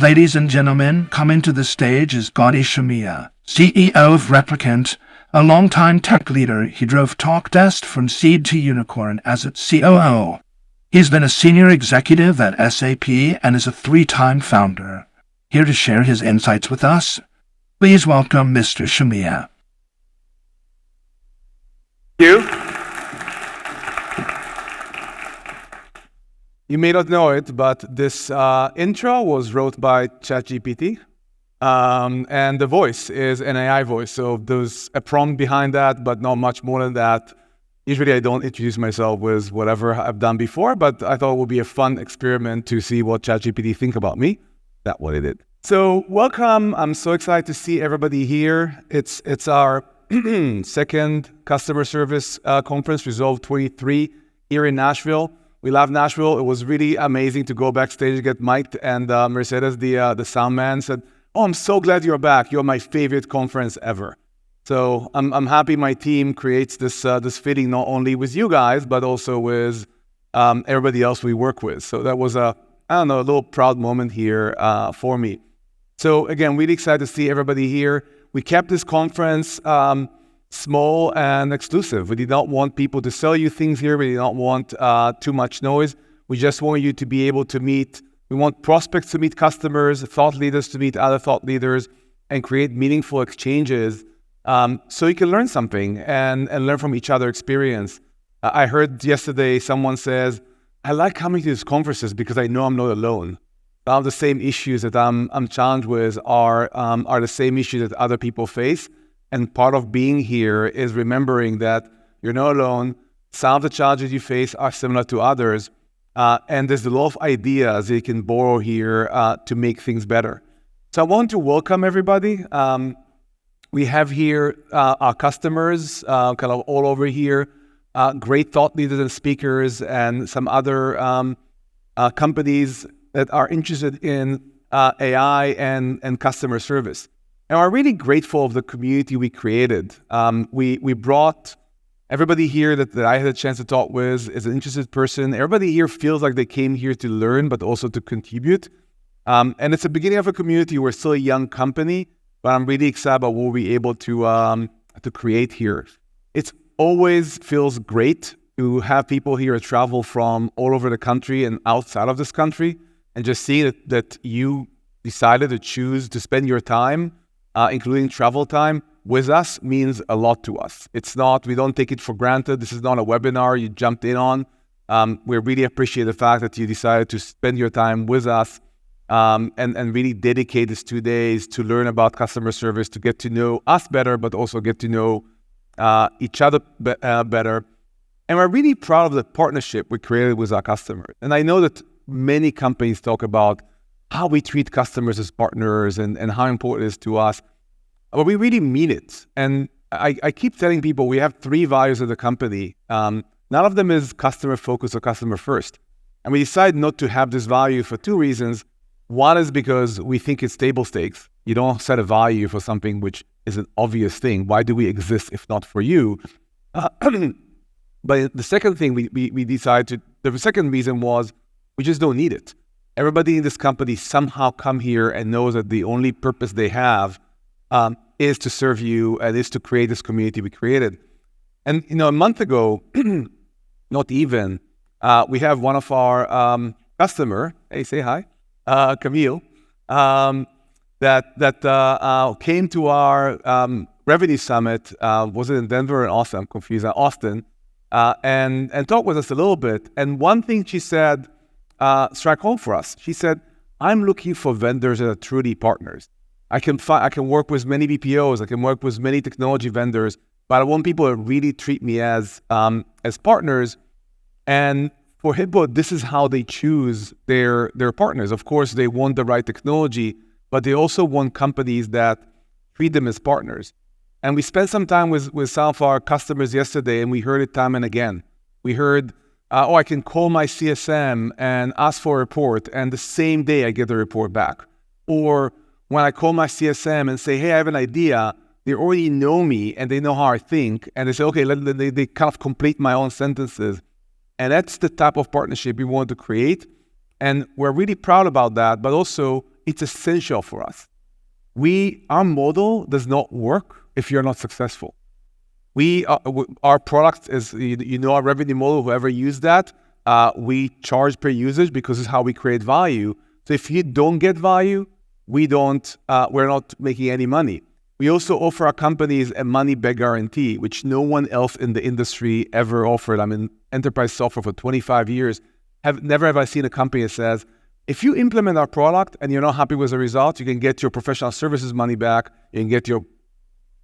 Ladies and gentlemen, coming to the stage is Gaudy Shamia, CEO of Replicant, a longtime tech leader. He drove Talkdesk from seed to unicorn as its COO. He's been a senior executive at SAP and is a 3-time founder. Here to share his insights with us, please welcome Mr. Shamia. Thank you. You may not know it, but this intro was wrote by ChatGPT, and the voice is an AI voice. So there's a prompt behind that, but not much more than that. Usually I don't introduce myself with whatever I've done before, but I thought it would be a fun experiment to see what ChatGPT think about me. That's what it did. So welcome. I'm so excited to see everybody here. It's our second customer service conference, Resolve 23, here in Nashville. We love Nashville. It was really amazing to go backstage, get mic'd, and Mercedes, the sound man, said, "Oh, I'm so glad you're back. You're my favorite conference ever." So I'm happy my team creates this fitting not only with you guys, but also with everybody else we work with. So that was a little proud moment here for me. So again, really excited to see everybody here. We kept this conference small and exclusive. We did not want people to sell you things here. We did not want too much noise. We just want you to be able to meet. We want prospects to meet customers, thought leaders to meet other thought leaders, and create meaningful exchanges so you can learn something and learn from each other's experience. I heard yesterday someone says, "I like coming to these conferences because I know I'm not alone. Some of the same issues that I'm challenged with are the same issues that other people face. And part of being here is remembering that you're not alone. Some of the challenges you face are similar to others. And there's a lot of ideas that you can borrow here to make things better." So I want to welcome everybody. We have here our customers kind of all over here, great thought leaders and speakers, and some other companies that are interested in AI and customer service. And we're really grateful of the community we created. We brought everybody here that I had a chance to talk with is an interested person. Everybody here feels like they came here to learn, but also to contribute. And it's the beginning of a community. We're still a young company, but I'm really excited about what we're able to create here. It always feels great to have people here travel from all over the country and outside of this country, and just see that you decided to choose to spend your time including travel time, with us means a lot to us. We don't take it for granted. This is not a webinar you jumped in on. We really appreciate the fact that you decided to spend your time with us and really dedicate these 2 days to learn about customer service, to get to know us better, but also get to know each other better. And we're really proud of the partnership we created with our customers. And I know that many companies talk about how we treat customers as partners and how important it is to us. But we really mean it. And I keep telling people we have 3 values of the company. None of them is customer focused or customer first. And we decided not to have this value for 2 reasons. One is because we think it's table stakes. You don't set a value for something which is an obvious thing. Why do we exist if not for you? But the second thing we decided the second reason was we just don't need it. Everybody in this company somehow come here and knows that the only purpose they have is to serve you and is to create this community we created. And a month ago, not even, we have one of our customer, hey, say hi, Camille, that came to our revenue summit. Was it in Denver or Austin? I'm confused. Austin, and talked with us a little bit. And one thing she said struck home for us. She said, "I'm looking for vendors that are truly partners. I can work with many BPOs, I can work with many technology vendors, but I want people to really treat me as partners." And for Hippo, this is how they choose their partners. Of course, they want the right technology, but they also want companies that treat them as partners. And we spent some time with some of our customers yesterday, and we heard it time and again. We heard, I can call my CSM and ask for a report, and the same day I get the report back. Or when I call my CSM and say, "Hey, I have an idea," they already know me and they know how I think, and they say, "Okay," they kind of complete my own sentences. And that's the type of partnership we want to create. And we're really proud about that, but also it's essential for us. Our model does not work if you're not successful. Our product is, our revenue model, whoever used that, we charge per usage because it's how we create value. So if you don't get value, we're not making any money. We also offer our companies a money-back guarantee, which no one else in the industry ever offered. I'm in enterprise software for 25 years. Never have I seen a company that says, if you implement our product and you're not happy with the results, you can get your professional services money back, you can get your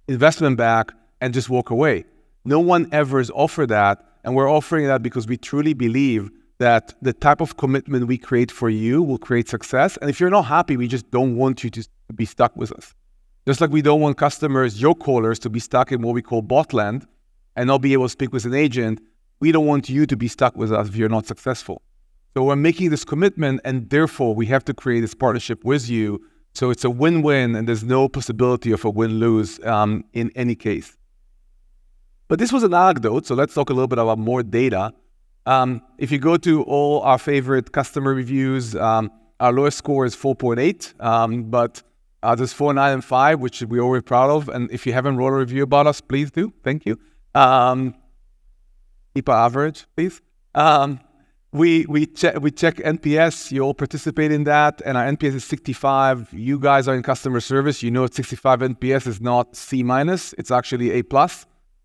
investment back, and just walk away. No one ever has offered that, and we're offering that because we truly believe that the type of commitment we create for you will create success. And if you're not happy, we just don't want you to be stuck with us. Just like we don't want customers, your callers, to be stuck in what we call bot land and not be able to speak with an agent, we don't want you to be stuck with us if you're not successful. So we're making this commitment, and therefore we have to create this partnership with you. So it's a win-win, and there's no possibility of a win-lose in any case. But this was an anecdote, so let's talk a little bit about more data. If you go to all our favorite customer reviews, our lowest score is 4.8, but there's 4, 9, and 5, which we're already proud of. And if you haven't wrote a review about us, please do. Thank you. Keep our average, please. We check NPS. You all participate in that, and our NPS is 65. You guys are in customer service. You know 65 NPS is not C-. It's actually A+.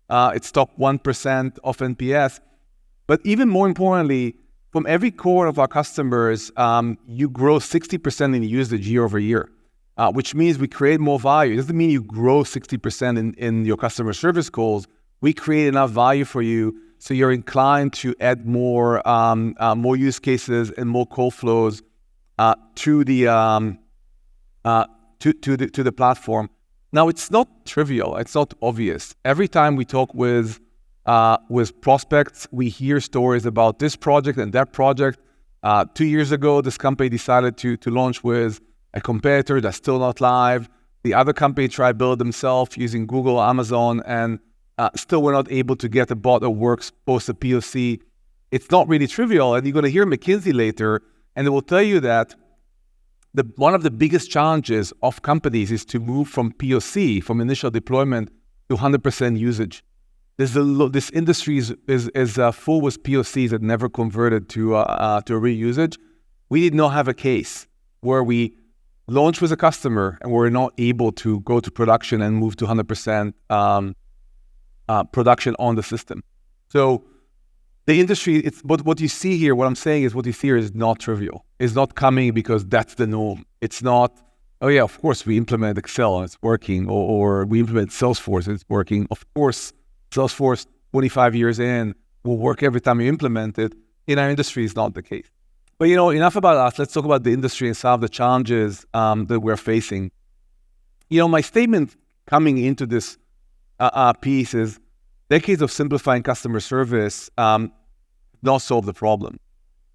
It's top 1% of NPS. But even more importantly, from every core of our customers, you grow 60% in usage year over year, which means we create more value. It doesn't mean you grow 60% in your customer service calls. We create enough value for you so you're inclined to add more use cases and more call flows to the platform. Now, it's not trivial. It's not obvious. Every time we talk with prospects, we hear stories about this project and that project. 2 years ago, this company decided to launch with a competitor that's still not live. The other company tried to build themselves using Google, Amazon, and still were not able to get a bot that works post a POC. It's not really trivial. And you're going to hear McKinsey later, and they will tell you that one of the biggest challenges of companies is to move from POC, from initial deployment, to 100% usage. This industry is full with POCs that never converted to a real usage. We did not have a case where we launched with a customer and we're not able to go to production and move to 100% production on the system. So the industry, but what you see here, what I'm saying is what you see here is not trivial. It's not coming because that's the norm. It's not, oh yeah, of course we implement Excel and it's working, or we implement Salesforce and it's working. Of course, Salesforce 25 years in will work every time you implement it. In our industry, it's not the case. But enough about us. Let's talk about the industry and some of the challenges that we're facing. My statement coming into this piece is decades of simplifying customer service not solve the problem.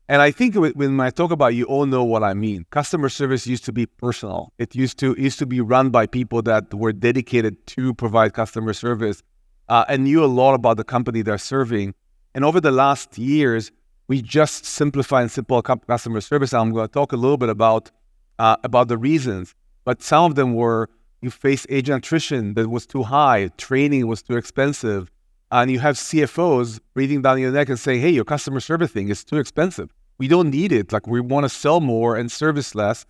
And I think when I talk about, you all know what I mean. Customer service used to be personal. It used to be run by people that were dedicated to provide customer service and knew a lot about the company they're serving. And over the last years, we just simplify and simple customer service. I'm going to talk a little bit about the reasons, but some of them were you face agent attrition that was too high, training was too expensive, and you have CFOs breathing down your neck and saying, hey, your customer service thing is too expensive. We don't need it. Like, we want to sell more and service less.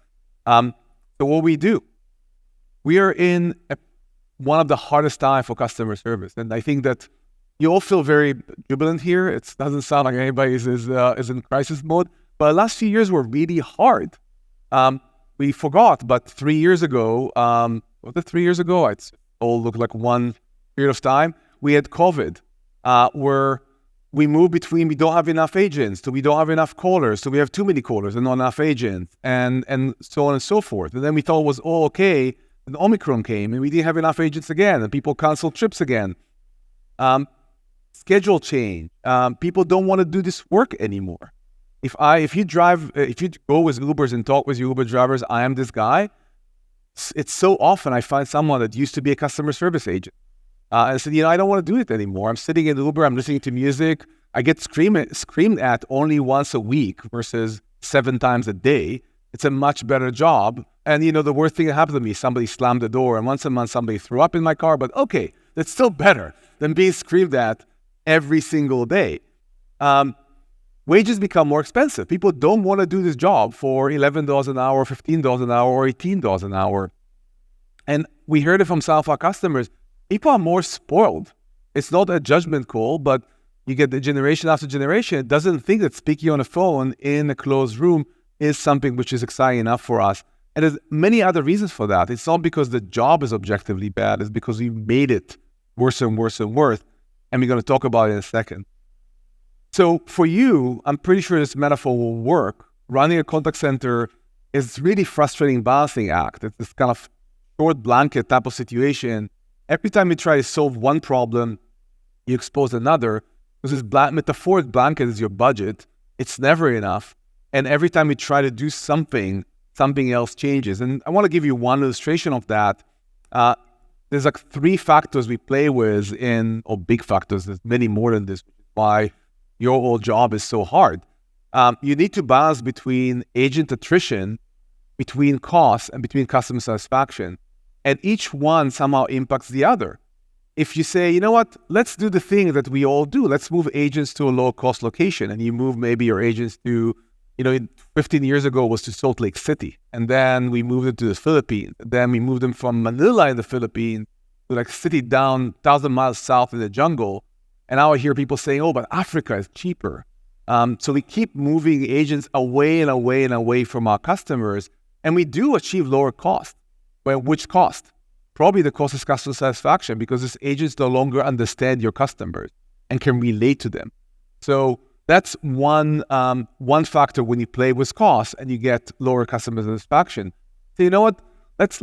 So what we do, we are in one of the hardest times for customer service. And I think that you all feel very jubilant here. It doesn't sound like anybody is in crisis mode, but the last few years were really hard. We forgot, but 3 years ago, was it 3 years ago? It's all looked like one period of time. We had COVID, where we moved between we don't have enough agents to we don't have enough callers, so we have too many callers and not enough agents, and so on and so forth. And then we thought it was all okay, and Omicron came, and we didn't have enough agents again, and people canceled trips again. Schedule change. People don't want to do this work anymore. If you go with Ubers and talk with your Uber drivers, I am this guy. It's so often I find someone that used to be a customer service agent. And I said, I don't want to do it anymore. I'm sitting in Uber, I'm listening to music. I get screamed at only once a week versus 7 times a day. It's a much better job. And the worst thing that happened to me, somebody slammed the door, and once a month somebody threw up in my car, but okay, that's still better than being screamed at every single day. Wages become more expensive. People don't want to do this job for $11 an hour, $15 an hour, or $18 an hour. And we heard it from some of our customers. People are more spoiled. It's not a judgment call, but you get the generation after generation doesn't think that speaking on a phone in a closed room is something which is exciting enough for us. And there's many other reasons for that. It's not because the job is objectively bad. It's because we made it worse and worse and worse. And we're going to talk about it in a second. So for you, I'm pretty sure this metaphor will work. Running a contact center is really frustrating balancing act. It's this kind of short blanket type of situation. Every time you try to solve one problem, you expose another. Because this metaphoric blanket is your budget. It's never enough. And every time you try to do something else changes. And I want to give you one illustration of that. There's like 3 factors we play with or big factors. There's many more than this, which is why your whole job is so hard. You need to balance between agent attrition, between costs, and between customer satisfaction. And each one somehow impacts the other. If you say, you know what, let's do the thing that we all do. Let's move agents to a low-cost location. And you move maybe your agents to, 15 years ago was to Salt Lake City. And then we moved them to the Philippines. Then we moved them from Manila in the Philippines to like a city down 1,000 miles south in the jungle. And now I hear people saying, oh, but Africa is cheaper. So we keep moving agents away and away and away from our customers. And we do achieve lower cost. But which cost? Probably the cost is customer satisfaction, because these agents no longer understand your customers and can relate to them. So that's one factor when you play with cost and you get lower customer satisfaction. So you know what? Let's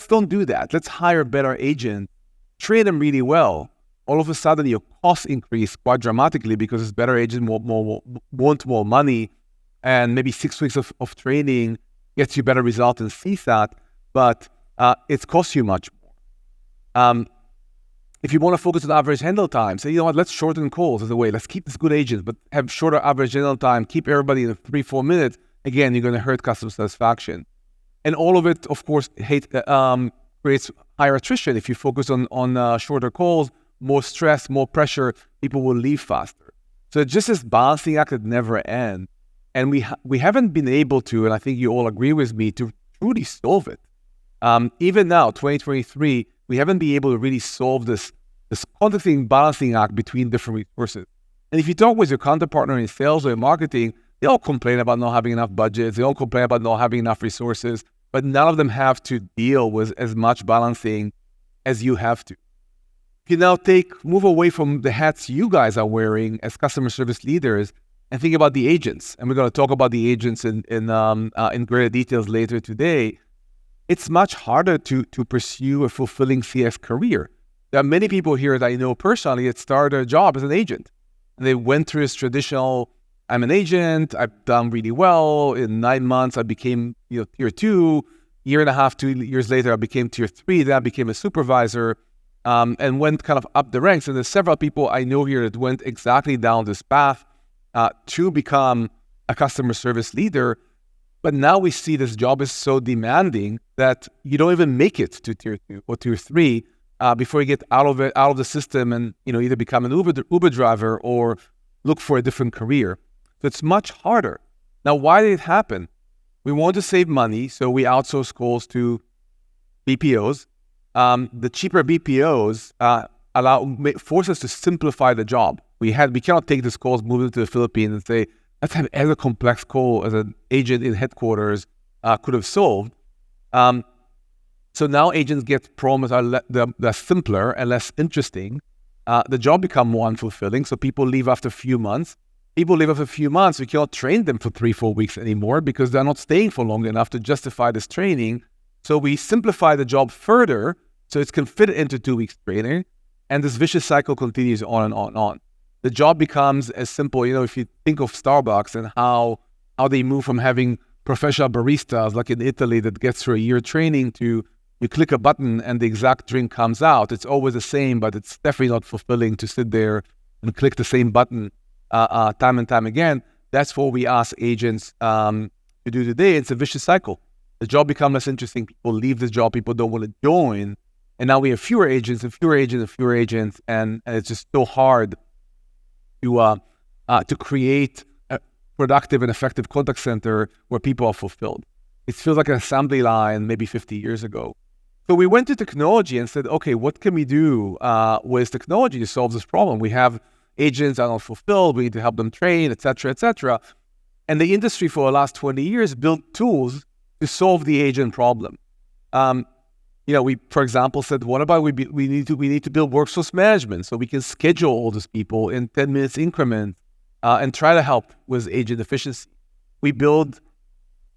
don't do that. Let's hire a better agent, train them really well. All of a sudden, your costs increase quite dramatically because this better agent want more money, and maybe 6 weeks of training gets you better result in CSAT, but it costs you much more. If you want to focus on average handle time, say, you know what, let's shorten calls as a way. Let's keep this good agent, but have shorter average handle time, keep everybody in 3-4 minutes. Again, you're going to hurt customer satisfaction. And all of it, of course, creates higher attrition. If you focus on shorter calls, more stress, more pressure, people will leave faster. So it's just this balancing act that never ends. And we haven't been able to, and I think you all agree with me, to truly solve it. Even now, 2023, we haven't been able to really solve this contacting balancing act between different resources. And if you talk with your counterpartner in sales or in marketing, they all complain about not having enough budgets. They all complain about not having enough resources, but none of them have to deal with as much balancing as you have to. If you now move away from the hats you guys are wearing as customer service leaders and think about the agents, and we're going to talk about the agents in greater details later today, it's much harder to pursue a fulfilling CS career. There are many people here that I know personally that started a job as an agent. And they went through this traditional, I'm an agent, I've done really well. In 9 months, I became tier 2. Year and a half, 2 years later, I became tier 3. Then I became a supervisor and went kind of up the ranks. And there's several people I know here that went exactly down this path to become a customer service leader. But now we see this job is so demanding that you don't even make it to tier 2 or tier 3 before you get out of the system and either become an Uber driver or look for a different career. So it's much harder. Now, why did it happen? We want to save money, so we outsource calls to BPOs. The cheaper BPOs force us to simplify the job. We cannot take this calls, move it to the Philippines, and say, let's have as a complex call as an agent in headquarters could have solved. So now agents get problems that are simpler and less interesting. The job becomes more unfulfilling, so people leave after a few months. People leave after a few months. We cannot train them for 3-4 weeks anymore because they're not staying for long enough to justify this training. So we simplify the job further so it can fit into 2 weeks training, and this vicious cycle continues on and on and on. The job becomes as simple, if you think of Starbucks and how they move from having professional baristas like in Italy that gets through a year training to you click a button and the exact drink comes out. It's always the same, but it's definitely not fulfilling to sit there and click the same button time and time again. That's what we ask agents to you do today, it's a vicious cycle. The job becomes less interesting. People leave the job. People don't want to join. And now we have fewer agents and fewer agents and fewer agents. And it's just so hard to create a productive and effective contact center where people are fulfilled. It feels like an assembly line maybe 50 years ago. So we went to technology and said, okay, what can we do with technology to solve this problem? We have agents that are not fulfilled. We need to help them train, et cetera, et cetera. And the industry for the last 20 years built tools to solve the agent problem. We, for example, said, what about we need to build workforce management so we can schedule all these people in 10 minutes increments and try to help with agent efficiency. We build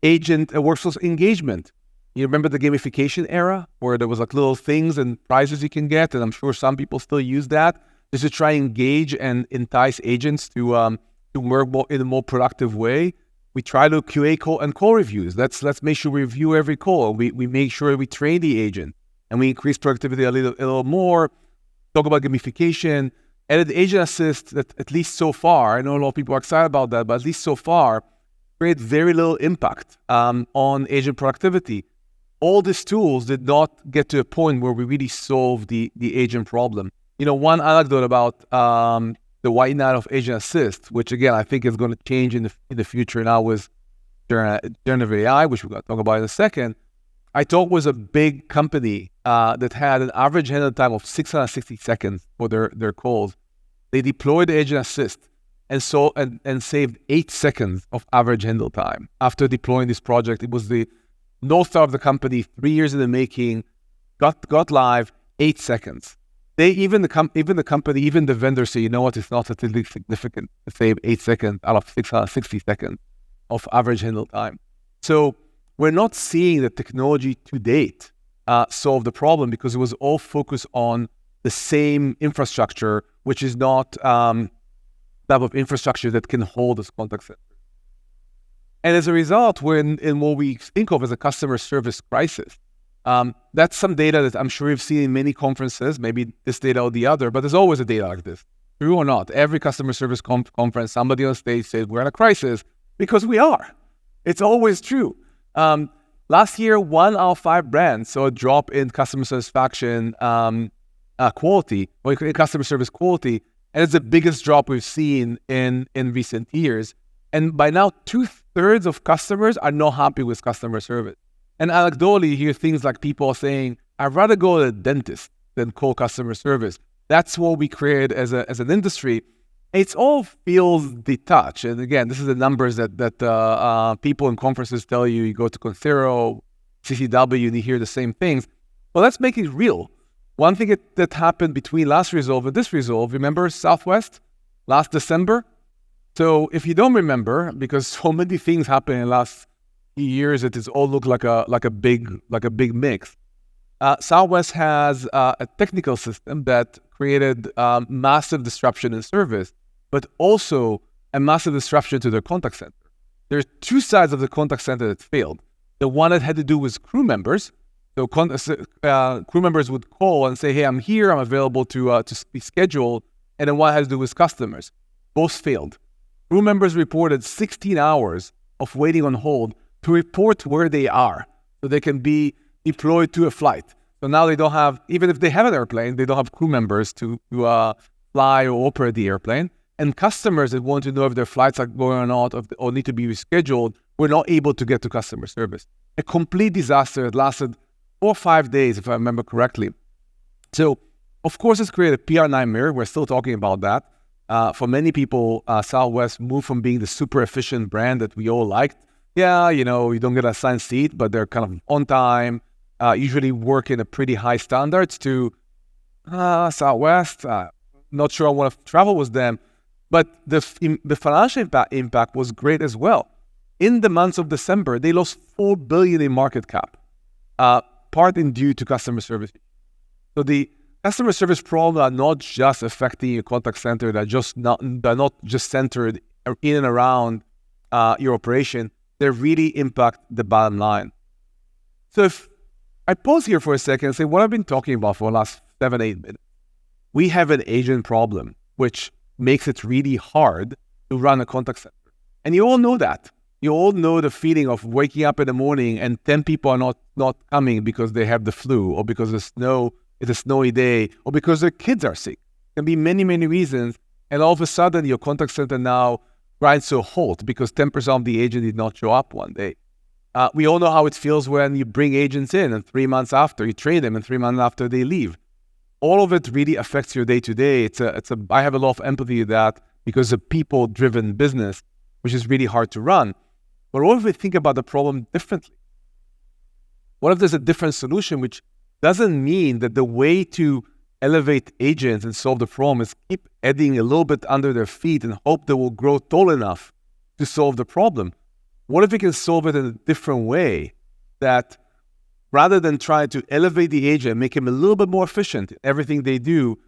agent workforce engagement. You remember the gamification era where there was like little things and prizes you can get, and I'm sure some people still use that just to try and engage and entice agents to work in a more productive way. We try to QA call reviews. Let's make sure we review every call. We make sure we train the agent and we increase productivity a little more. Talk about gamification. Added agent assist that at least so far, I know a lot of people are excited about that, but at least so far, create very little impact on agent productivity. All these tools did not get to a point where we really solve the agent problem. One anecdote about the white knight of agent assist, which again, I think is going to change in the future now with generative AI, which we're going to talk about in a second. I talked with a big company that had an average handle time of 660 seconds for their calls. They deployed agent assist and saved 8 seconds of average handle time after deploying this project. It was the North Star of the company, 3 years in the making, got live, 8 seconds. Even the vendor say, you know what, it's not statistically significant to save 8 seconds out of 660 seconds of average handle time. So we're not seeing the technology to date solve the problem because it was all focused on the same infrastructure, which is not type of infrastructure that can hold this contact center. And as a result, we're in what we think of as a customer service crisis. That's some data that I'm sure you've seen in many conferences, maybe this data or the other, but there's always a data like this. True or not, every customer service conference, somebody on stage says we're in a crisis because we are. It's always true. Last year, 1 out of 5 brands saw a drop in customer satisfaction quality, or in customer service quality, and it's the biggest drop we've seen in recent years. And by now, 2/3 of customers are not happy with customer service. And anecdotally, you hear things like people saying, I'd rather go to the dentist than call customer service. That's what we created as an industry. It's all feels detached. And again, this is the numbers that people in conferences tell you. You go to Concero, CCW, and you hear the same things. Well, let's make it real. One thing that happened between last Resolve and this Resolve, remember Southwest last December? So if you don't remember, because so many things happened in the last years, it all looked like a big mix. Southwest has a technical system that created massive disruption in service, but also a massive disruption to their contact center. There's 2 sides of the contact center that failed. The one that had to do with crew members. So crew members would call and say, "Hey, I'm here. I'm available to be scheduled." And then one had to do with customers. Both failed. Crew members reported 16 hours of waiting on hold to report where they are so they can be deployed to a flight. So now they don't have, even if they have an airplane, they don't have crew members to fly or operate the airplane. And customers that want to know if their flights are going or not or need to be rescheduled were not able to get to customer service. A complete disaster. It lasted 4 or 5 days, if I remember correctly. So, of course, it's created a PR nightmare. We're still talking about that. For many people, Southwest moved from being the super efficient brand that we all liked. Yeah, you don't get an assigned seat, but they're kind of on time, usually work in a pretty high standards to Southwest. Not sure I want to travel with them. But the financial impact was great as well. In the months of December, they lost $4 billion in market cap, partly due to customer service. So the customer service problems are not just affecting your contact center. They're not just centered in and around your operation. They really impact the bottom line. So if I pause here for a second and say what I've been talking about for the last 7-8 minutes, we have an agent problem, which makes it really hard to run a contact center. And you all know that. You all know the feeling of waking up in the morning and 10 people are not coming because they have the flu, or because it's a snowy day, or because their kids are sick. There can be many, many reasons. And all of a sudden, your contact center now grinds to a halt because 10% of the agent did not show up one day. We all know how it feels when you bring agents in and 3 months after you train them and 3 months after they leave. All of it really affects your day to day. I have a lot of empathy with that because it's a people-driven business, which is really hard to run. But what if we think about the problem differently? What if there's a different solution, which doesn't mean that the way to elevate agents and solve the problem is keep adding a little bit under their feet and hope they will grow tall enough to solve the problem? What if we can solve it in a different way, that rather than try to elevate the agent, make him a little bit more efficient in everything they do,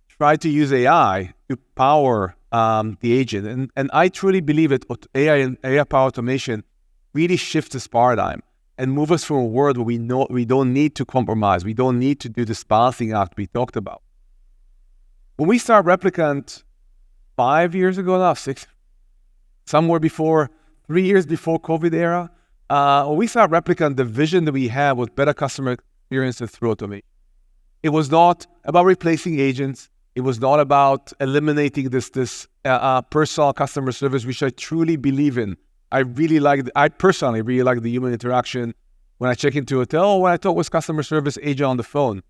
try to use AI to power the agent? And I truly believe that AI and AI-powered automation really shifts this paradigm and move us from a world where we don't need to compromise. We don't need to do this balancing act we talked about. When we started Replicant 5 years ago now, 6, somewhere before, 3 years before COVID era, when we started Replicant, the vision that we had was better customer experiences through automation. It was not about replacing agents. It was not about eliminating this personal customer service, which I truly believe in. I personally really like the human interaction when I check into a hotel, or when I talk with customer service agent on the phone.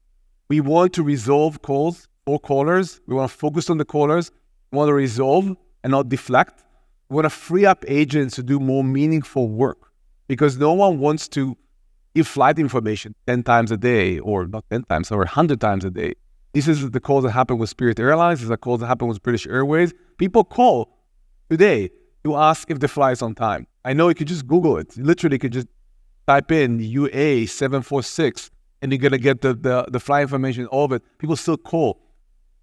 We want to resolve calls for callers. We want to focus on the callers. We want to resolve and not deflect. We want to free up agents to do more meaningful work, because no one wants to give flight information 10 times a day, or not 10 times, or 100 times a day. This is the calls that happen with Spirit Airlines. These are calls that happen with British Airways. People call today to ask if the flight is on time. I know you could just Google it. You literally could just type in UA 746 and you're going to get the flight information, all of it. People still call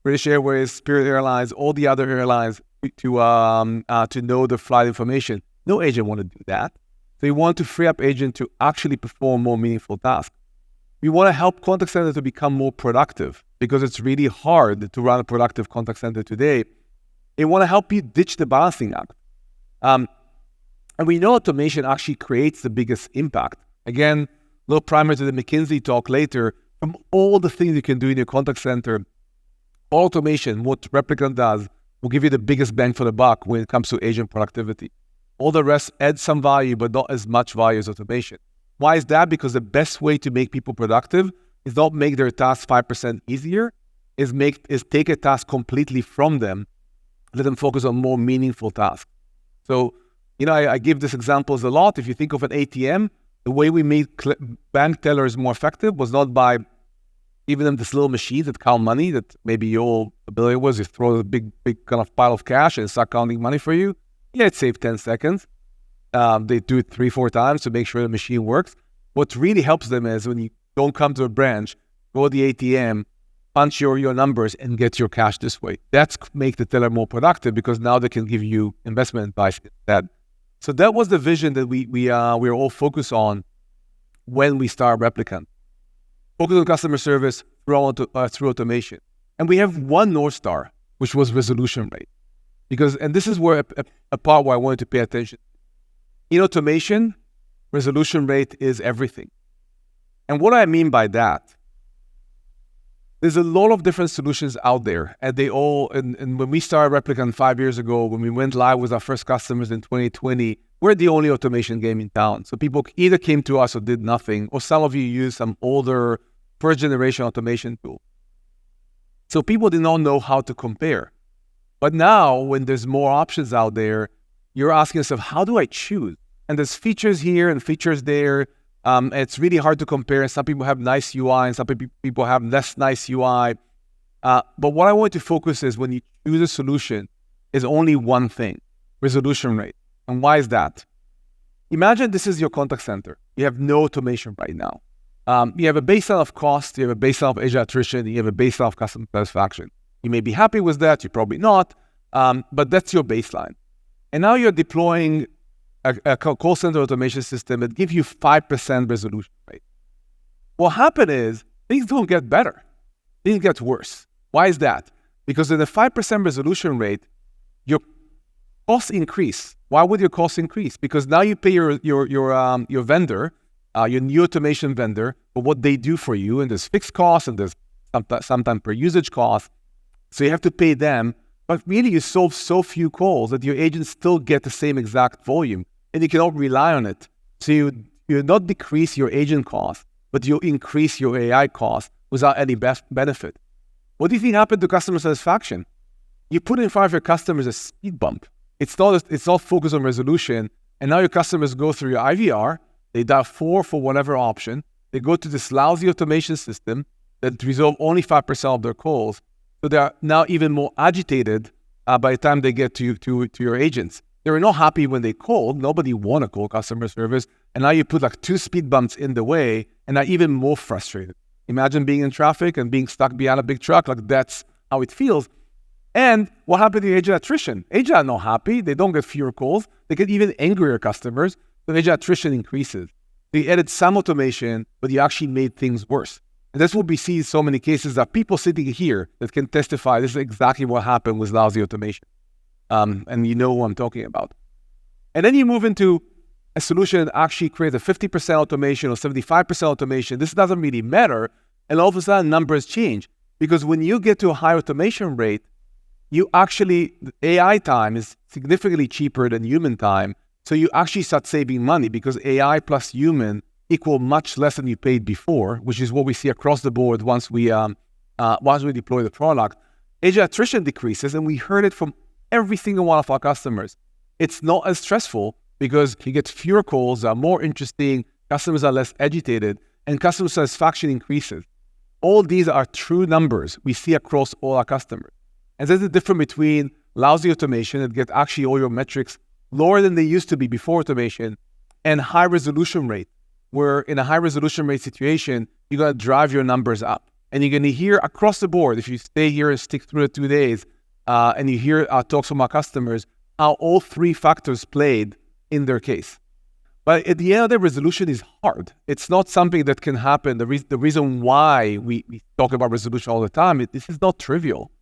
British Airways, Spirit Airlines, all the other airlines to know the flight information. No agent want to do that. So you want to free up agent to actually perform more meaningful tasks. We want to help contact center to become more productive, because it's really hard to run a productive contact center today. We want to help you ditch the balancing act. And we know automation actually creates the biggest impact. Again, a little primer to the McKinsey talk later. From all the things you can do in your contact center, automation, what Replicant does, will give you the biggest bang for the buck when it comes to agent productivity. All the rest adds some value, but not as much value as automation. Why is that? Because the best way to make people productive is not make their task 5% easier, is take a task completely from them, let them focus on more meaningful tasks. So, I give these examples a lot. If you think of an ATM, the way we made bank tellers more effective was not by giving them this little machine that count money that maybe you're all familiar with. You throw a big kind of pile of cash and start counting money for you. Yeah, it saved 10 seconds. They do it 3-4 times to make sure the machine works. What really helps them is when you don't come to a branch, go to the ATM, punch your numbers and get your cash this way. That's make the teller more productive, because now they can give you investment advice instead. So that was the vision that we were all focused on when we started Replicant. Focus on customer service through automation. And we have one North Star, which was resolution rate. And this is where a part where I wanted to pay attention. In automation, resolution rate is everything. And what I mean by that, there's a lot of different solutions out there, and they all, and when we started Replicant 5 years ago, when we went live with our first customers in 2020, we're the only automation game in town. So people either came to us or did nothing, or some of you used some older first generation automation tool. So people did not know how to compare. But now, when there's more options out there, you're asking yourself, how do I choose? And there's features here and features there. It's really hard to compare. Some people have nice UI and some people have less nice UI. But what I want to focus is, when you choose a solution, is only one thing: resolution rate. And why is that? Imagine this is your contact center. You have no automation right now. You have a baseline of cost, you have a baseline of agent attrition, you have a baseline of customer satisfaction. You may be happy with that, you're probably not, but that's your baseline. And now you're deploying a call center automation system that gives you 5% resolution rate. What happened is, things don't get better. Things get worse. Why is that? Because in the 5% resolution rate, your costs increase Why would your costs increase? Because now you pay your vendor, your new automation vendor, for what they do for you, and there's fixed costs and there's sometimes per usage costs. So you have to pay them, but really you solve so few calls that your agents still get the same exact volume, and you cannot rely on it. So you not decrease your agent cost, but you increase your AI cost without any benefit. What do you think happened to customer satisfaction? You put in front of your customers a speed bump. It's not focused on resolution, and now your customers go through your IVR, they dial 4 for whatever option, they go to this lousy automation system that resolve only 5% of their calls, so they are now even more agitated by the time they get to your agents. They were not happy when they called. Nobody want to call customer service, and now you put like 2 speed bumps in the way, and are even more frustrated. Imagine being in traffic and being stuck behind a big truck. Like, that's how it feels. And what happened to agent attrition? Agents are not happy. They don't get fewer calls. They get even angrier customers. So agent attrition increases. They added some automation, but you actually made things worse. And that's what we see in so many cases, that people sitting here that can testify this is exactly what happened with lousy automation. And you know who I'm talking about. And then you move into a solution that actually creates a 50% automation or 75% automation. This doesn't really matter. And all of a sudden, numbers change. Because when you get to a high automation rate, AI time is significantly cheaper than human time. So you actually start saving money because AI plus human equal much less than you paid before, which is what we see across the board once we deploy the product. Agent attrition decreases, and we heard it from every single one of our customers. It's not as stressful because you get fewer calls, are more interesting, customers are less agitated, and customer satisfaction increases. All these are true numbers we see across all our customers. And there's a difference between lousy automation that get actually all your metrics lower than they used to be before automation, and high resolution rate, where in a high resolution rate situation, you're going to drive your numbers up. And you're going to hear across the board, if you stay here and stick through the 2 days, and you hear our talks from our customers, how all 3 factors played in their case. But at the end of the day, resolution is hard. It's not something that can happen. The reason why we talk about resolution all the time, this is not trivial.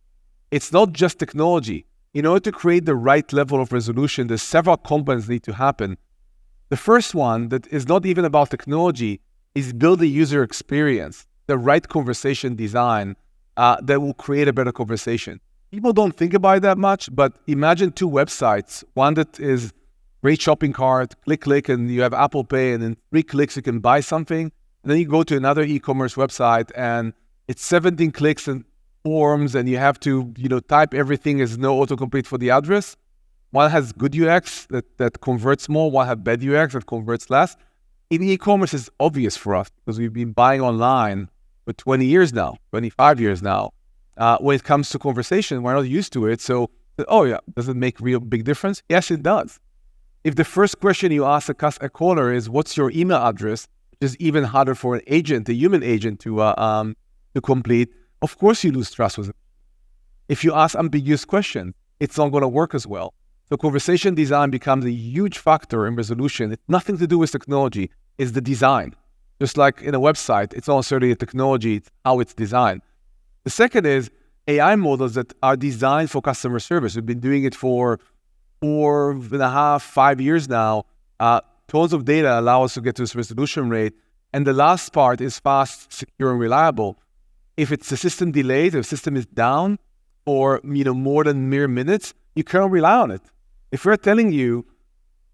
It's not just technology. In order to create the right level of resolution, there's several components need to happen. The first one that is not even about technology is build a user experience, the right conversation design that will create a better conversation. People don't think about it that much, but imagine 2 websites, one that is great shopping cart, click, and you have Apple Pay, and in 3 clicks you can buy something. And then you go to another e-commerce website and it's 17 clicks and forms, and you have to, type everything. There's no autocomplete for the address. One has good UX that converts more, one has bad UX that converts less. In e-commerce, it's obvious for us because we've been buying online for 20 years now, 25 years now. When it comes to conversation, we're not used to it. So, does it make real big difference? Yes, it does. If the first question you ask a caller is, what's your email address, which is even harder for a human agent to complete, of course you lose trust with it. If you ask ambiguous questions, it's not going to work as well. So conversation design becomes a huge factor in resolution. It's nothing to do with technology. It's the design. Just like in a website, it's not necessarily a technology, it's how it's designed. The second is AI models that are designed for customer service. We've been doing it for 4.5, 5 years now. Tons of data allow us to get to this resolution rate. And the last part is fast, secure, and reliable. If it's a system delayed, if the system is down for more than mere minutes, you cannot rely on it. If we're telling you,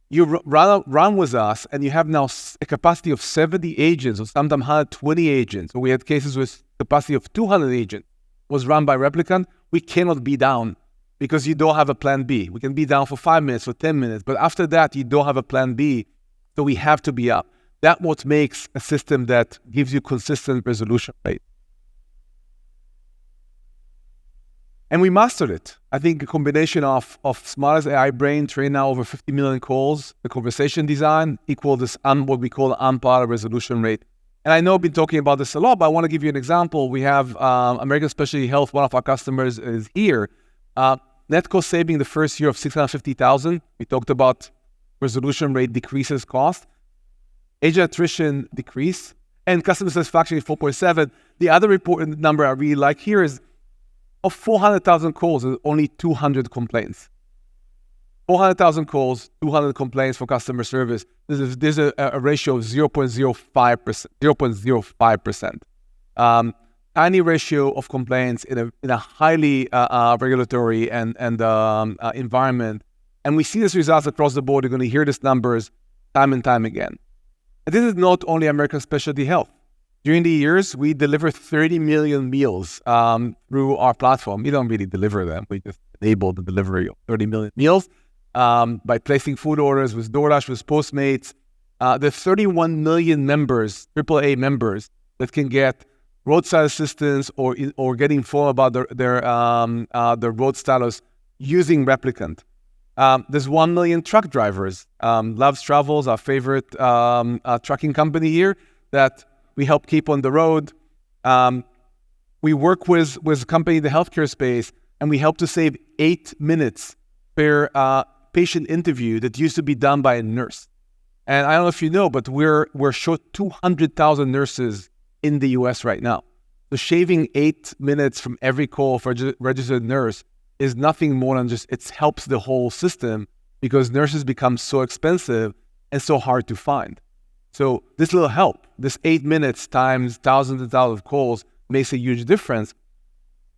you run with us and you have now a capacity of 70 agents or sometimes 120 agents, or we had cases with capacity of 200 agents, was run by Replicant, we cannot be down because you don't have a plan B. We can be down for 5 minutes or 10 minutes, but after that, you don't have a plan B, so we have to be up. That's what makes a system that gives you consistent resolution rate. And we mastered it. I think a combination of Smartest AI Brain trained now over 50 million calls, the conversation design equal this what we call unparalleled resolution rate. And I know I've been talking about this a lot, but I want to give you an example. We have American Specialty Health, one of our customers is here. Net cost saving the first year of $650,000. We talked about resolution rate decreases cost. Agent attrition decrease. And customer satisfaction is 4.7. The other important number I really like here is of 400,000 calls, there's only 200 complaints. 400,000 calls, 200 complaints for customer service. There's a ratio of 0.05%. 0.05%. Tiny ratio of complaints in a highly regulatory and environment. And we see these results across the board. You're going to hear these numbers time and time again. And this is not only American Specialty Health. During the years, we delivered 30 million meals through our platform. We don't really deliver them. We just enable the delivery of 30 million meals by placing food orders with DoorDash, with Postmates. The 31 million members, AAA members, that can get roadside assistance or get informed about their road status using Replicant. There's 1 million truck drivers. Loves Travels, our favorite trucking company here, that we help keep on the road. We work with a company in the healthcare space, and we help to save 8 minutes per patient interview that used to be done by a nurse. And I don't know if you know, but we're short 200,000 nurses in the US right now. So shaving 8 minutes from every call for a registered nurse is nothing more than just, it helps the whole system, because nurses become so expensive and so hard to find. So this little help, this 8 minutes times thousands and thousands of calls, makes a huge difference.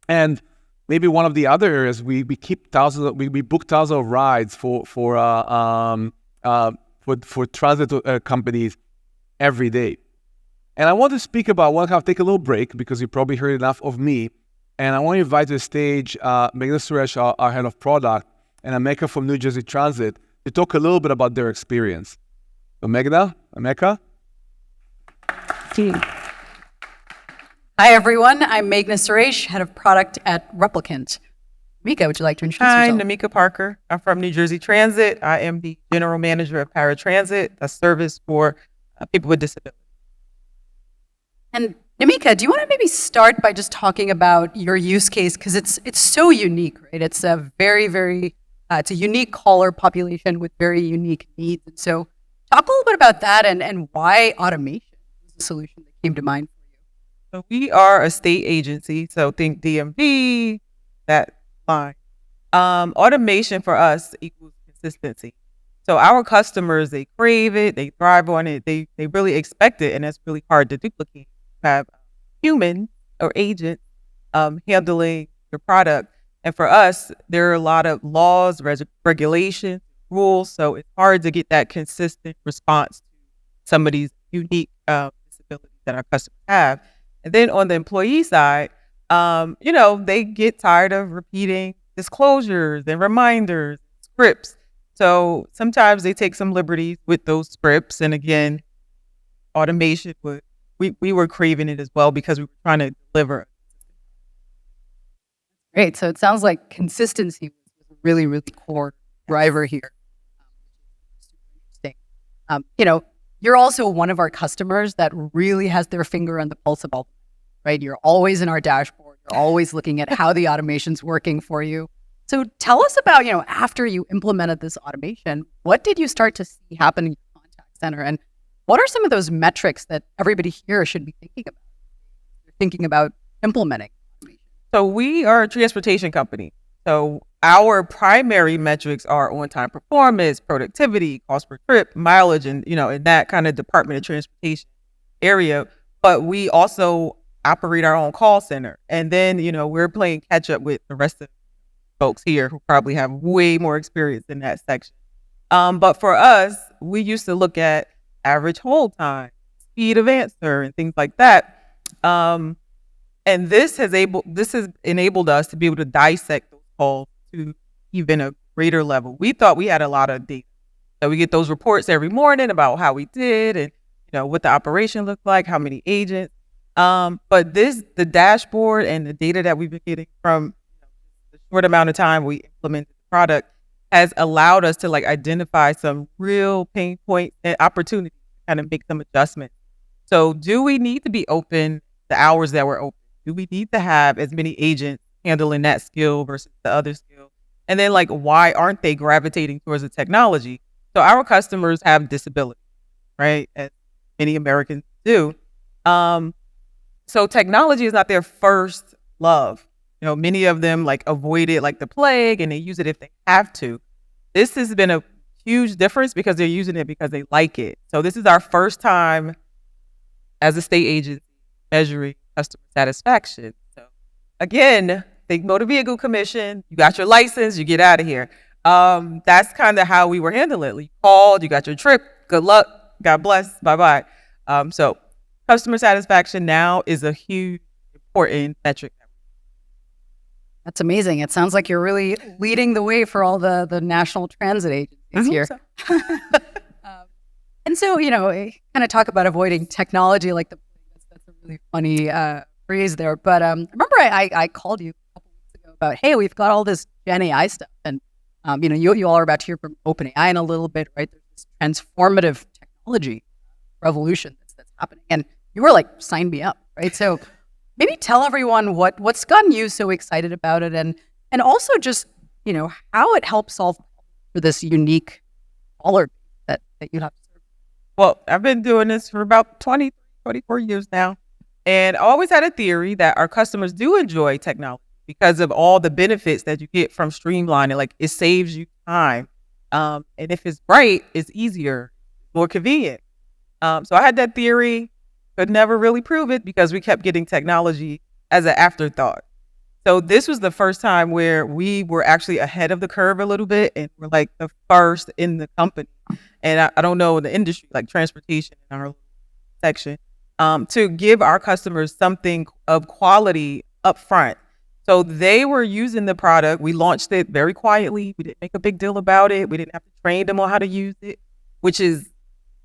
And maybe one of the other areas, we book thousands of rides for transit companies every day. And I want to speak about, take a little break, because you probably heard enough of me. And I want to invite to the stage Meghna Suresh, our head of product, and Emeka from New Jersey Transit, to talk a little bit about their experience. So Meghna, Emeka. Hi, everyone. I'm Meghna Suresh, head of product at Replicant. Mika, would you like to introduce Hi, yourself? I'm Namika Parker. I'm from New Jersey Transit. I am the general manager of Paratransit, a service for people with disabilities. And Namika, do you want to maybe start by just talking about your use case? Because it's so unique, right? It's a very, it's a unique caller population with very unique needs. And so talk a little bit about that and why automation was the solution that came to mind for you. So we are a state agency, so think DMV, that line. Automation for us equals consistency. So our customers, they crave it, they thrive on it, they really expect it, and that's really hard to duplicate. Have human or agent handling your product. And for us, there are a lot of laws, regulations, rules. So it's hard to get that consistent response to some of these unique disabilities that our customers have. And then on the employee side, they get tired of repeating disclosures and reminders, scripts. So sometimes they take some liberties with those scripts. And again, automation would. We were craving it as well, because we were trying to deliver. Great. So it sounds like consistency was a really, really core driver here. Super interesting. You're also one of our customers that really has their finger on the pulse of all, right? You're always in our dashboard. You're always looking at how the automation's working for you. So tell us about, after you implemented this automation, what did you start to see happen in your contact center? And what are some of those metrics that everybody here should be thinking about? You're thinking about implementing automation. So we are a transportation company. So our primary metrics are on-time performance, productivity, cost per trip, mileage, and in that kind of Department of Transportation area. But we also operate our own call center, and then we're playing catch up with the rest of the folks here who probably have way more experience in that section. But for us, we used to look at average hold time, speed of answer, and things like that. And this has enabled us to be able to dissect those calls to even a greater level. We thought we had a lot of data. So we get those reports every morning about how we did and what the operation looked like, how many agents. But the dashboard and the data that we've been getting from the short amount of time we implemented the product has allowed us to identify some real pain points and opportunities to kind of make some adjustments. So do we need to be open the hours that we're open? Do we need to have as many agents handling that skill versus the other skill? And then why aren't they gravitating towards the technology? So our customers have disabilities, right? As many Americans do. So technology is not their first love. Many of them avoid it like the plague, and they use it if they have to. this has been a huge difference because they're using it because they like it. So this is our first time as a state agency measuring customer satisfaction. So again, think Motor Vehicle Commission, you got your license, you get out of here. That's kind of how we were handling it. You called, you got your trip, good luck, God bless, bye-bye. So customer satisfaction now is a huge, important metric. That's amazing. It sounds like you're really leading the way for all the national transit agencies here. So. And so, kind of talk about avoiding technology, like that's a really funny phrase there. But remember I called you a couple weeks ago about, hey, we've got all this Gen AI stuff. And, you all are about to hear from OpenAI in a little bit, right? There's this transformative technology revolution that's happening. And you were like, sign me up, right? So maybe tell everyone what's gotten you so excited about it, and also just, how it helps solve for this unique caller that you have to serve. Well, I've been doing this for about 24 years now. And I always had a theory that our customers do enjoy technology because of all the benefits that you get from streamlining. Like, it saves you time. And if it's right, it's easier, more convenient. So I had that theory, could never really prove it because we kept getting technology as an afterthought. So this was the first time where we were actually ahead of the curve a little bit, and we're like the first in the company. And I don't know in the industry, like transportation in our section, to give our customers something of quality up front. So they were using the product. We launched it very quietly. We didn't make a big deal about it. We didn't have to train them on how to use it, which is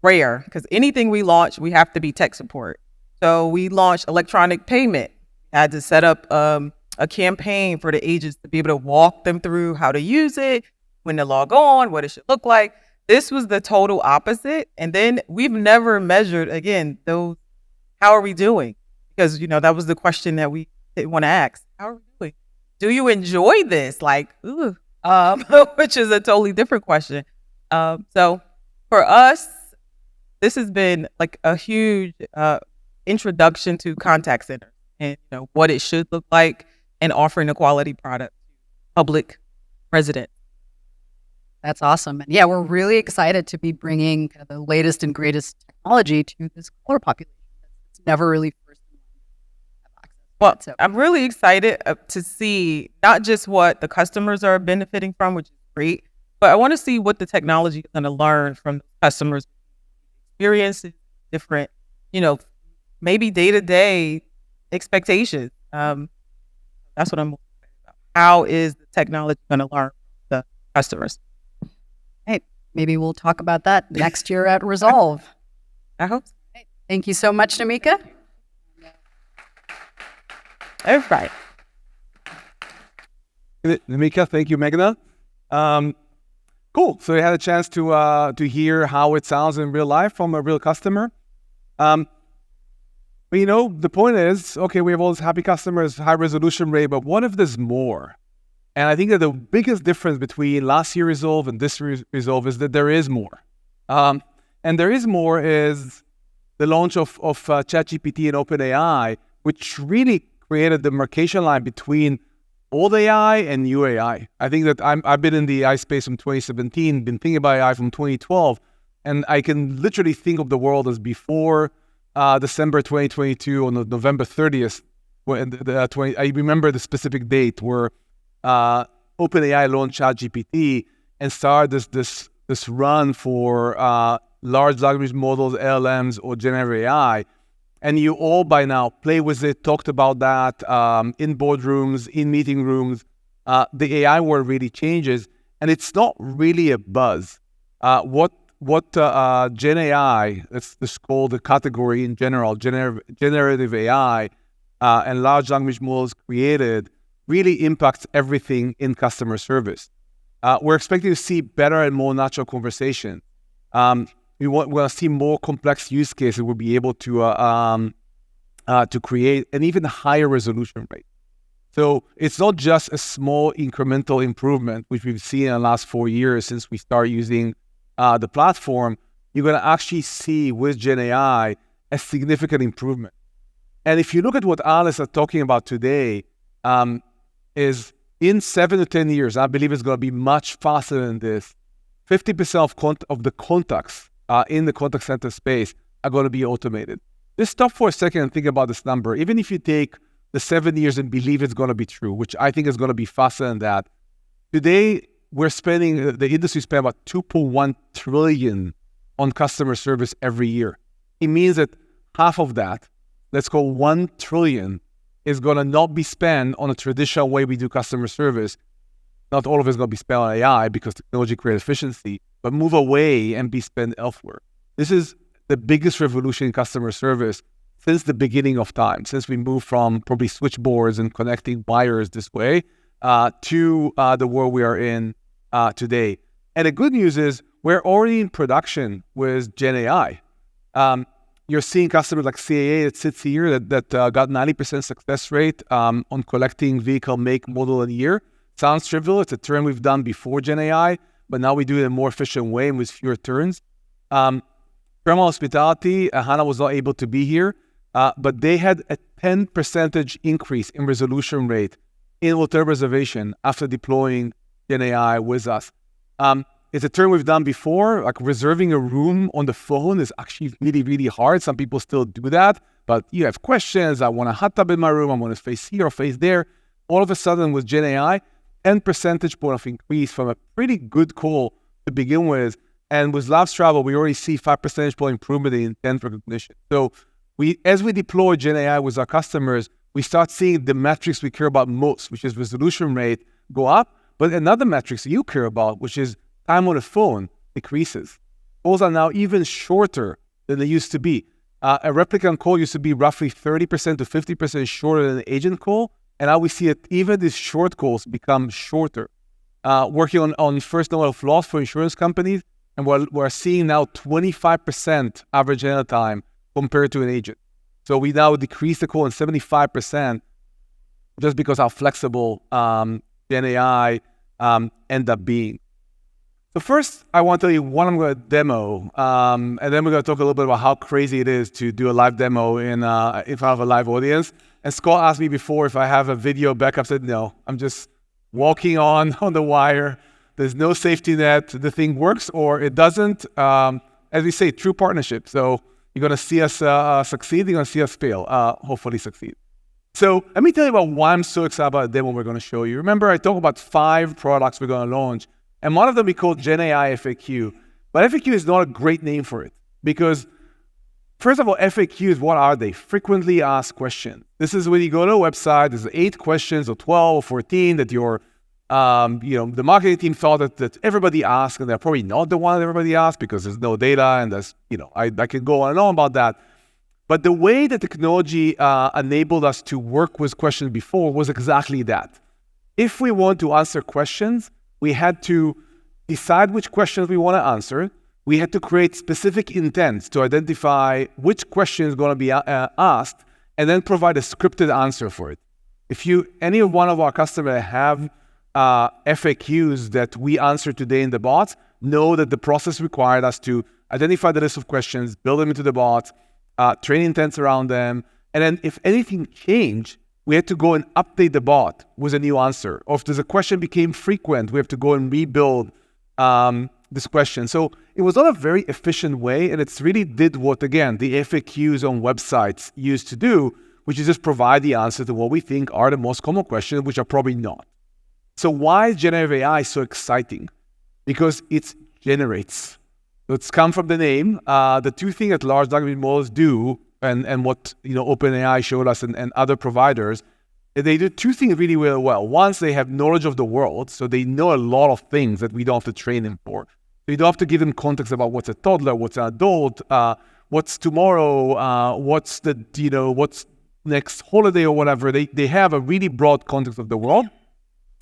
rare because anything we launch, we have to be tech support. So we launched electronic payment. I had to set up a campaign for the agents to be able to walk them through how to use it, when to log on, what it should look like. This was the total opposite. And then we've never measured, again, those, how are we doing? Because, that was the question that we didn't want to ask. How are we doing? Do you enjoy this? Like, which is a totally different question. So for us, this has been like a huge introduction to contact center and what it should look like and offering a quality product to public residents. That's awesome. And yeah, we're really excited to be bringing kind of the latest and greatest technology to this caller population. It's never really first have access to Well, it, so. I'm really excited to see not just what the customers are benefiting from, which is great, but I want to see what the technology is going to learn from the customers' experiences, different, maybe day-to-day expectations. That's what I'm excited about. How is the technology going to learn from the customers? Hey, maybe we'll talk about that next year at Resolve. I hope so. Thank you so much, Namika. Everybody. Namika, thank you, Meghna. Cool. So you had a chance to hear how it sounds in real life from a real customer. But the point is, okay, we have all these happy customers, high resolution rate, but what if there's more? And I think that the biggest difference between last year Resolve and this Resolve is that there is more. And there is more is the launch of ChatGPT and OpenAI, which really created the demarcation line between old AI and new AI. I think that I've been in the AI space from 2017, been thinking about AI from 2012, and I can literally think of the world as before December 2022 on November 30th. I remember the specific date where OpenAI launched ChatGPT and started this run for large language models, LLMs, or generative AI. And you all by now play with it, talked about that in boardrooms, in meeting rooms. The AI world really changes, and it's not really a buzz. What Gen AI, that's called the category in general, generative AI and large language models created, really impacts everything in customer service. We're expecting to see better and more natural conversation. We want to see more complex use cases. We'll be able to create an even higher resolution rate. So it's not just a small incremental improvement, which we've seen in the last 4 years since we started using the platform. You're going to actually see with Gen AI a significant improvement. And if you look at what Alice is talking about today, is in 7 to 10 years, I believe it's going to be much faster than this. 50% of the contacts in the contact center space are going to be automated. Just stop for a second and think about this number. Even if you take the 7 years and believe it's going to be true, which I think is going to be faster than that, today the industry spends about 2.1 trillion on customer service every year. It means that half of that, let's call 1 trillion, is going to not be spent on a traditional way we do customer service. Not all of it is going to be spent on AI because technology creates efficiency, but move away and be spent elsewhere. This is the biggest revolution in customer service since the beginning of time, since we moved from probably switchboards and connecting wires this way to the world we are in today. And the good news is we're already in production with Gen AI. You're seeing customers like CAA that sits here that got 90% success rate on collecting vehicle make, model, and year. Sounds trivial. It's a turn we've done before Gen AI, but now we do it in a more efficient way and with fewer turns. Thermal Hospitality, Hannah was not able to be here, but they had a 10% increase in resolution rate in hotel reservation after deploying Gen AI with us. It's a term we've done before, like reserving a room on the phone is actually really, really hard. Some people still do that, but you have questions. I want a hot tub in my room. I want to face here or face there. All of a sudden with Gen AI, 10 percentage point of increase from a pretty good call to begin with. And with Labs Travel, we already see 5 percentage point improvement in intent recognition. So as we deploy Gen AI with our customers, we start seeing the metrics we care about most, which is resolution rate, go up. But another metrics you care about, which is time on the phone, decreases. Calls are now even shorter than they used to be. A replicant call used to be roughly 30% to 50% shorter than an agent call. And now we see that even these short calls become shorter. Working on first note of loss for insurance companies, and we're seeing now 25% average handle time compared to an agent. So we now decrease the call in 75% just because how flexible Gen AI end up being. So first, I want to tell you what I'm going to demo, and then we're going to talk a little bit about how crazy it is to do a live demo in front of a live audience. And Scott asked me before if I have a video backup. I said, no, I'm just walking on the wire. There's no safety net. The thing works or it doesn't. As we say, true partnership. So you're going to see us succeed. You're going to see us fail, hopefully succeed. So let me tell you about why I'm so excited about the demo we're going to show you. Remember, I talked about 5 products we're going to launch. And one of them we call Gen AI FAQ. But FAQ is not a great name for it because, first of all, FAQs, what are they? Frequently asked questions. This is when you go to a website, there's 8 questions or 12 or 14 that the marketing team thought that everybody asked, and they're probably not the one that everybody asked because there's no data and there's, I could go on and on about that. But the way that technology enabled us to work with questions before was exactly that. If we want to answer questions, we had to decide which questions we want to answer. We had to create specific intents to identify which question is going to be asked and then provide a scripted answer for it. If any one of our customers have FAQs that we answer today in the bots, know that the process required us to identify the list of questions, build them into the bots, train intents around them, and then if anything changed, we had to go and update the bot with a new answer. Or if there's a question became frequent, we have to go and rebuild this question. So it was not a very efficient way, and it's really did what, again, the FAQs on websites used to do, which is just provide the answer to what we think are the most common questions, which are probably not. So why is generative AI so exciting? Because it generates. So it's come from the name. The 2 things that large language models do, and what OpenAI showed us and other providers, they do 2 things really, really well. One, they have knowledge of the world, so they know a lot of things that we don't have to train them for. So you don't have to give them context about what's a toddler, what's an adult, what's tomorrow, what's what's next holiday or whatever. They have a really broad context of the world.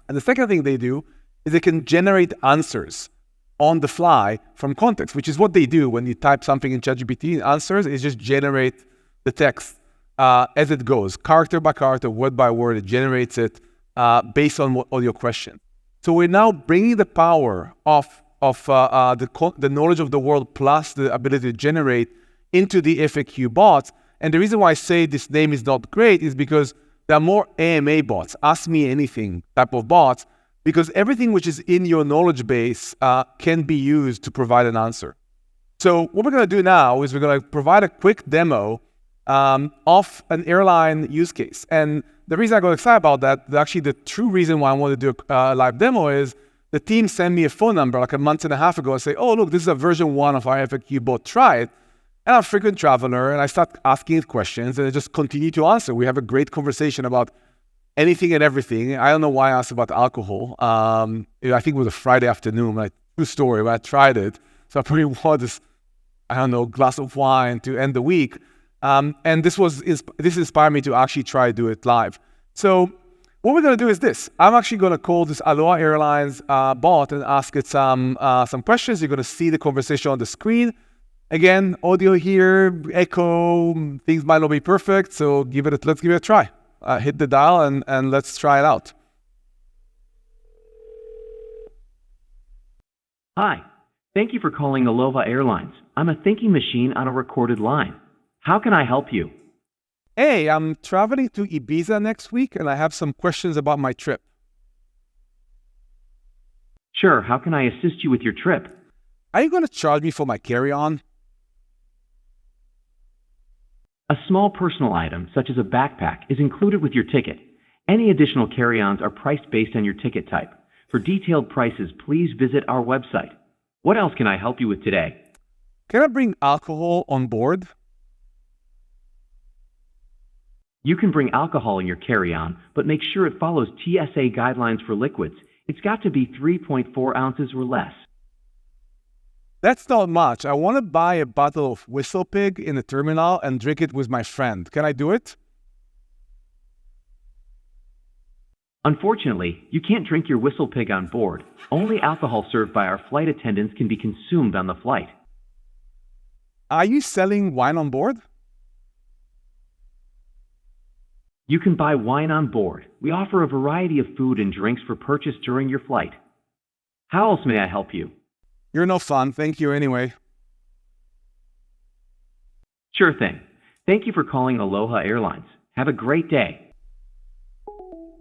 And the second thing they do is they can generate answers on the fly from context, which is what they do when you type something in ChatGPT. Answers is just generate the text as it goes, character by character, word by word. It generates it based on all your questions. So we're now bringing the power of the knowledge of the world plus the ability to generate into the FAQ bots. And the reason why I say this name is not great is because there are more AMA bots, Ask Me Anything type of bots, because everything which is in your knowledge base can be used to provide an answer. So what we're going to do now is we're going to provide a quick demo of an airline use case. And the reason I got excited about that, actually the true reason why I want to do a live demo is the team sent me a phone number like a month and a half ago and say, oh, look, this is a version 1 of our FAQ bot, try it. And I'm a frequent traveler, and I start asking it questions, and it just continue to answer. We have a great conversation about anything and everything. I don't know why I asked about alcohol. I think it was a Friday afternoon, like, true story, but I tried it. So I probably wanted this, I don't know, glass of wine to end the week. And this inspired me to actually try to do it live. So what we're going to do is this. I'm actually going to call this Aloha Airlines bot and ask it some questions. You're going to see the conversation on the screen. Again, audio here, echo, things might not be perfect, so let's give it a try. Hit the dial and let's try it out. Hi, thank you for calling Aloha Airlines. I'm a thinking machine on a recorded line. How can I help you? Hey, I'm traveling to Ibiza next week, and I have some questions about my trip. Sure, how can I assist you with your trip? Are you going to charge me for my carry-on? A small personal item, such as a backpack, is included with your ticket. Any additional carry-ons are priced based on your ticket type. For detailed prices, please visit our website. What else can I help you with today? Can I bring alcohol on board? You can bring alcohol in your carry-on, but make sure it follows TSA guidelines for liquids. It's got to be 3.4 ounces or less. That's not much. I want to buy a bottle of Whistle Pig in the terminal and drink it with my friend. Can I do it? Unfortunately, you can't drink your Whistle Pig on board. Only alcohol served by our flight attendants can be consumed on the flight. Are you selling wine on board? You can buy wine on board. We offer a variety of food and drinks for purchase during your flight. How else may I help you? You're no fun. Thank you anyway. Sure thing. Thank you for calling Aloha Airlines. Have a great day.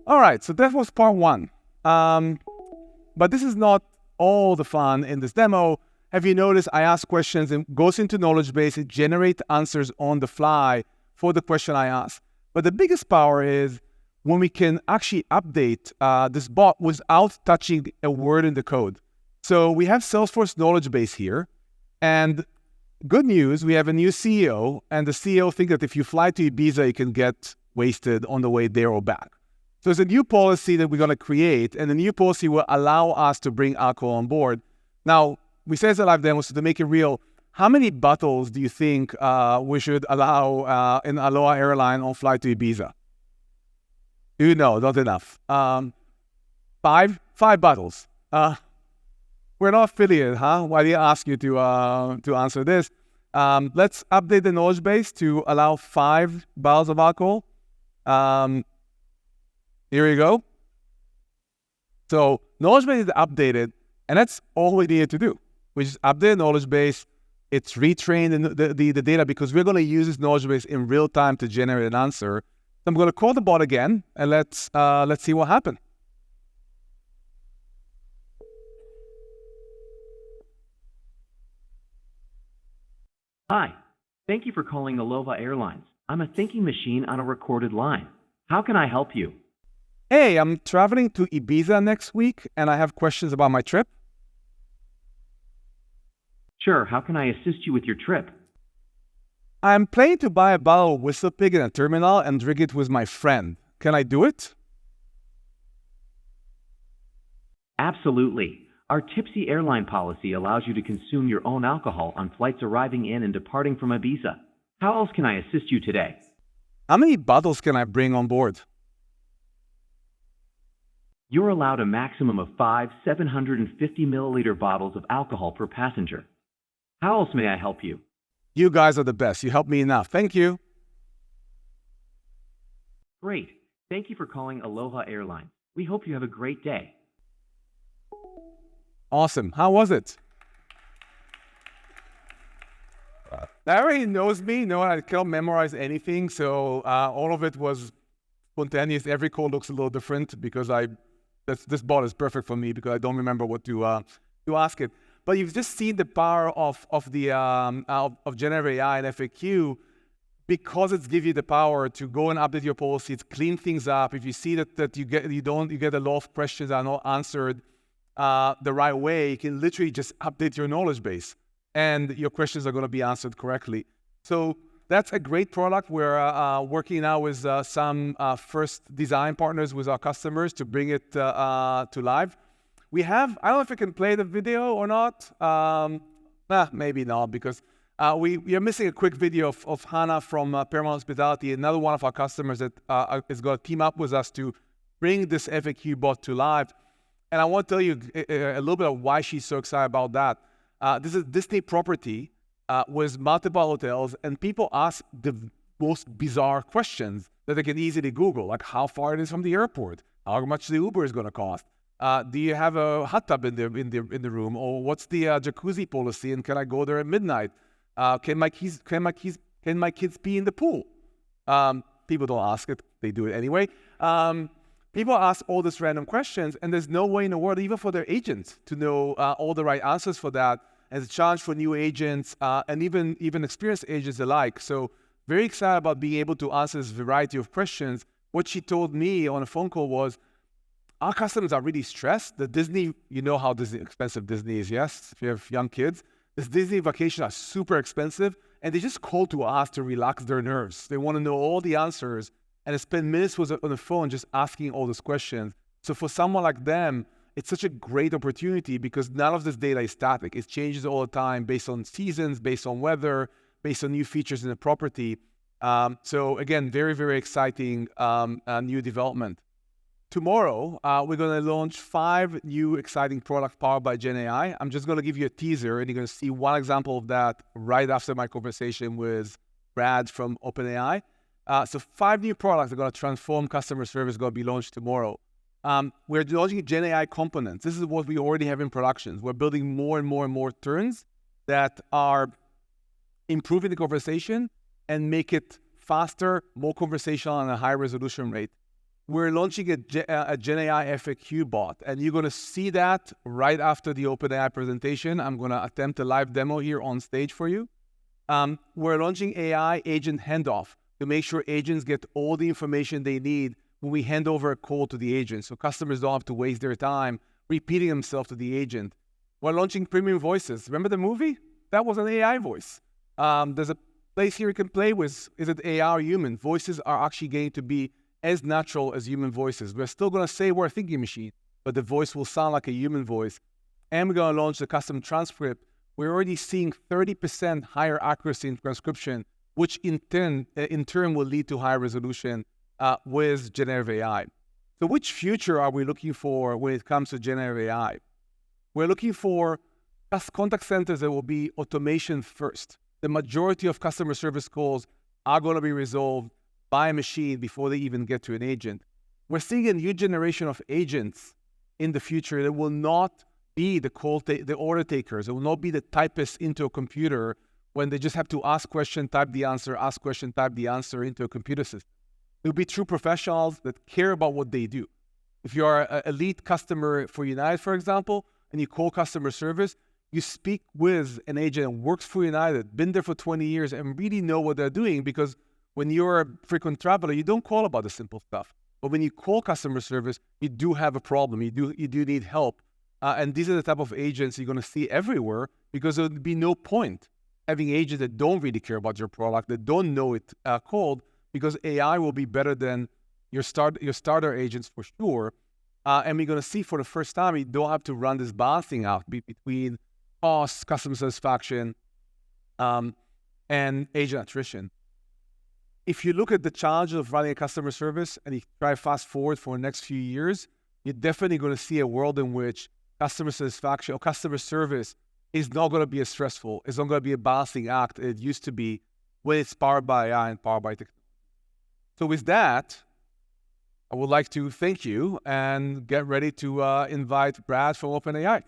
All right, so that was part 1. But this is not all the fun in this demo. Have you noticed I ask questions and goes into knowledge base, it generates answers on the fly for the question I asked. But the biggest power is when we can actually update this bot without touching a word in the code. So we have Salesforce knowledge base here, and good news, we have a new CEO, and the CEO thinks that if you fly to Ibiza, you can get wasted on the way there or back. So there's a new policy that we're going to create, and the new policy will allow us to bring alcohol on board. Now, we say it's a live demo, so to make it real, how many bottles do you think we should allow in Aloha Airline on flight to Ibiza? You know, not enough. 5 bottles. We're not affiliated, huh? Why do you ask you to answer this? Let's update the knowledge base to allow 5 bottles of alcohol. Here you go. So knowledge base is updated, and that's all we needed to do. We just update the knowledge base. It's retrained the data because we're going to use this knowledge base in real time to generate an answer. So I'm going to call the bot again, and let's see what happened. Hi, thank you for calling Aloha Airlines. I'm a thinking machine on a recorded line. How can I help you? Hey, I'm traveling to Ibiza next week, and I have questions about my trip. Sure, how can I assist you with your trip? I'm planning to buy a bottle of Whistle Pig in a terminal and drink it with my friend. Can I do it? Absolutely. Our Tipsy airline policy allows you to consume your own alcohol on flights arriving in and departing from Ibiza. How else can I assist you today? How many bottles can I bring on board? You're allowed a maximum of 5 750 milliliter bottles of alcohol per passenger. How else may I help you? You guys are the best. You helped me enough. Thank you. Great. Thank you for calling Aloha Airlines. We hope you have a great day. Awesome. How was it? That already knows me. No, I can't memorize anything. So all of it was spontaneous. Every call looks a little different because I this bot is perfect for me because I don't remember what to ask it. But you've just seen the power of generative AI and FAQ, because it's give you the power to go and update your policies, clean things up. If you see that you get a lot of questions that are not answered the right way, you can literally just update your knowledge base, and your questions are going to be answered correctly. So that's a great product. We're working now with some first design partners with our customers to bring it to live. We have, I don't know if we can play the video or not. Maybe not, because we are missing a quick video of Hannah from Paramount Hospitality, another one of our customers that is going to team up with us to bring this FAQ bot to live. And I want to tell you a little bit of why she's so excited about that. This is Disney property with multiple hotels, and people ask the most bizarre questions that they can easily Google, like how far it is from the airport, how much the Uber is going to cost. Do you have a hot tub in the room, or what's the jacuzzi policy, and can I go there at midnight? Can my kids pee in the pool? People don't ask it; they do it anyway. People ask all these random questions, and there's no way in the world, even for their agents, to know all the right answers for that. And it's a challenge for new agents and even experienced agents alike. So very excited about being able to answer this variety of questions. What she told me on a phone call was, our customers are really stressed. The Disney, you know how expensive Disney is, yes? If you have young kids, this Disney vacations are super expensive, and they just call to us to relax their nerves. They want to know all the answers, and they spend minutes on the phone just asking all those questions. So for someone like them, it's such a great opportunity because none of this data is static. It changes all the time based on seasons, based on weather, based on new features in the property. So again, very, very exciting new development. Tomorrow, we're going to launch 5 new exciting products powered by GenAI. I'm just going to give you a teaser, and you're going to see one example of that right after my conversation with Brad from OpenAI. So 5 new products are going to transform customer service, going to be launched tomorrow. We're launching GenAI components. This is what we already have in production. We're building more and more and more turns that are improving the conversation and make it faster, more conversational, and a higher resolution rate. We're launching a GenAI FAQ bot, and you're going to see that right after the OpenAI presentation. I'm going to attempt a live demo here on stage for you. We're launching AI agent handoff to make sure agents get all the information they need when we hand over a call to the agent, so customers don't have to waste their time repeating themselves to the agent. We're launching premium voices. Remember the movie? That was an AI voice. There's a place here you can play with. Is it AI or human? Voices are actually going to be as natural as human voices. We're still going to say we're a thinking machine, but the voice will sound like a human voice. And we're going to launch the custom transcript. We're already seeing 30% higher accuracy in transcription, which in turn will lead to higher resolution with generative AI. So which future are we looking for when it comes to generative AI? We're looking for contact centers that will be automation first. The majority of customer service calls are going to be resolved by a machine before they even get to an agent. We're seeing a new generation of agents in the future that will not be the order takers. It will not be the typists into a computer when they just have to ask question, type the answer, ask question, type the answer into a computer system. They'll be true professionals that care about what they do. If you are an elite customer for United, for example, and you call customer service, you speak with an agent that works for United, been there for 20 years, and really know what they're doing, because when you're a frequent traveler, you don't call about the simple stuff. But when you call customer service, you do have a problem. You do need help. And these are the type of agents you're going to see everywhere, because there would be no point having agents that don't really care about your product, that don't know it cold, because AI will be better than your starter agents for sure. And we're going to see for the first time, you don't have to run this balancing out between cost, customer satisfaction, and agent attrition. If you look at the challenges of running a customer service and you try fast forward for the next few years, you're definitely going to see a world in which customer satisfaction or customer service is not going to be as stressful. It's not going to be a balancing act it used to be when it's powered by AI and powered by technology. So with that, I would like to thank you and get ready to invite Brad from OpenAI.